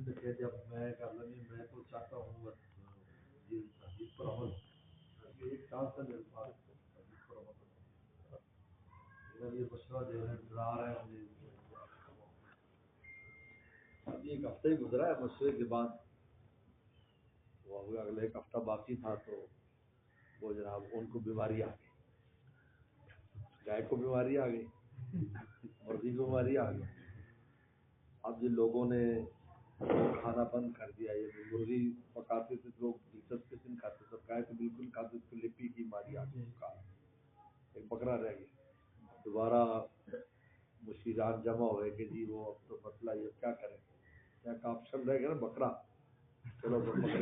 نے کہہ دیا میں کر لیں گے، میں تو چاہتا ہوں بس یہ حدیث پر عمل ایک سال سے میرے پاس حدیث پر عمل یہ مشورہ دے رہے ہیں، ڈرا رہے ہیں مجھے. ابھی ایک ہفتہ ہی گزرا ہے مشورے کے بعد، وہ اگلے ایک ہفتہ باقی تھا تو وہ جناب ان کو بیماری آ گئی، گائے کو بیماری آ گئی، مرغی کو بیماری آ گئی. اب جن لوگوں نے کھانا بند کر دیا، یہ مرغی پکاتے تھے لوگ دلچسپی سے نہیں کھاتے تھے، گائے کو بالکل کھاتے تھے، لپی کی بیماری آ گئی، ایک بکرا رہ گیا. دوبارہ مشیران جمع ہوئے کہ جی وہ اب تو مسئلہ یہ کیا کریں، کیا آپشن رہ گیا نا بکرا، چلو بکرے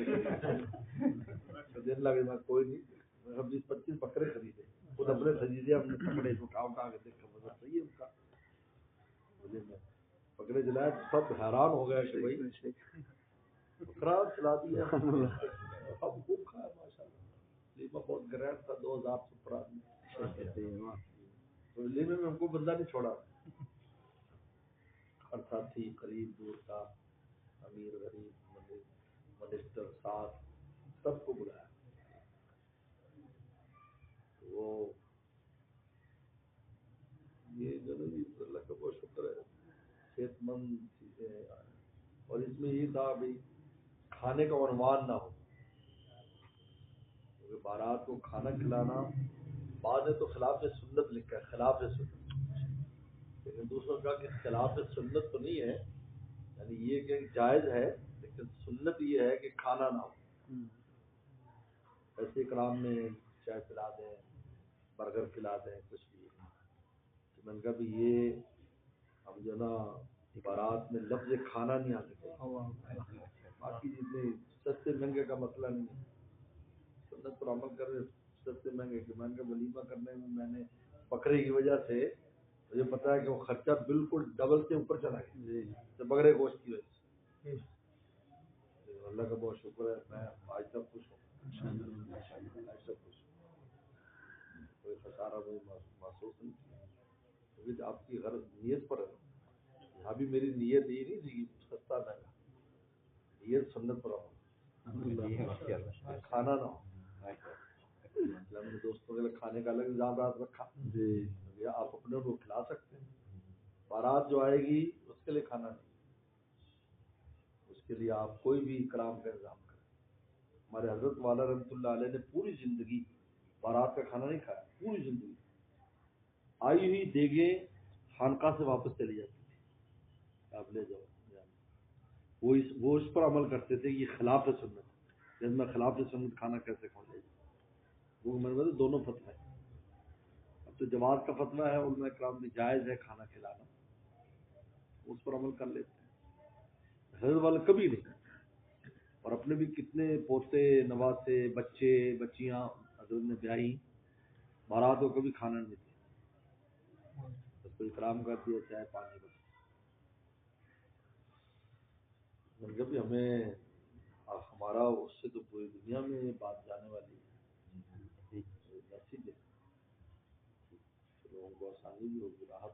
دن لگے میں کوئی نہیں 20-25 بکرے خریدے، خود اپنے خریدے، ہم نے کپڑے اٹھا کے دیکھا مطلب صحیح ہے ان کا. پکڑے جلائے سب حیران ہو گئے کہ بھائی بکرا چلا دیا، اب بھوکا ہے ماشاء اللہ. لیما بہت گرینڈ تھا، 2000 سپر آدمی تو لینے میں ہم کو بندہ نہیں چھوڑا، ہر ساتھی قریب دور کا، امیر غریب منسٹر ساتھ سب کو بلایا. وہ یہ جو اللہ کا بہت شکر ہے صحت مند چیزیں آئیں، اور اس میں یہ تھا بھائی کھانے کا عنوان نہ ہو، کیونکہ بارات کو کھانا کھلانا بعد میں تو خلاف سنت لکھا ہے، خلاف سنت، لیکن دوسروں کا کہ خلاف سنت تو نہیں ہے، یعنی یہ کہ جائز ہے لیکن سنت یہ ہے کہ کھانا نہ ہو. ایسے کرام میں چائے پلا دیں، برگر کھلا دیں، کچھ بھی. تو میں نے کہا بھی یہ ہم جو نا بارات میں لفظ کھانا نہیں آتے، باقی جتنے سستے مہنگے کا مسئلہ نہیں ہے، سنت پر عمل کر رہے سستے مہنگے کے. میں نے کہا ولیمہ کرنے میں نے بکرے کی وجہ سے مجھے پتا ہے کہ وہ خرچہ بالکل ڈبل سے اوپر چلا گیا تو بکرے گوشت کی وجہ سے. اللہ کا بہت شکر ہے، میں آج تک خوش ہوں، آج تک خوش ہوں، کوئی خسارہ مجھے محسوس نہیں کیا، کیونکہ آپ کی غرض نیت پر ہے. یہاں بھی میری نیت یہ نہیں تھی سستا مہنگا، نیت سنت پر عمل، کھانا نہ ہو. ہم نے دوستوں کے لیے کھانے کا الگ انتظام رات رکھا، آپ اپنے کو کھلا سکتے ہیں، بارات جو آئے گی اس کے لیے کھانا نہیں، اس کے لیے آپ کوئی بھی اکرام کا انتظام کریں. ہمارے حضرت والا رحمۃ اللہ علیہ نے پوری زندگی بارات کا کھانا نہیں کھایا، پوری زندگی آئی ہوئی دیگیں خانقاہ سے واپس چلی جاتی تھی، آپ لے جاؤ. وہ اس پر عمل کرتے تھے کہ یہ خلاف سنت، جب میں خلاف سنت کھانا کیسے کھاؤں لے جاؤ. وہ میں نے دونوں فتوے ہیں. اب تو جماعت کا فتویٰ ہے علماء کرام میں جائز ہے کھانا کھلانا، اس پر عمل کر لیتے ہیں. حضرت والا کبھی نہیں، اور اپنے بھی کتنے پوتے نواسے بچے بچیاں حضرت نے بیائی، بارات کو کبھی کھانا نہیں دیا، بس کوئی اکرام کر دیا چائے پانی بس. کبھی ہمیں ہمارا اس سے تو پوری دنیا میں بات جانے والی ہے، میسیج ہے، لوگوں کو آسانی بھی ہوگی، راحت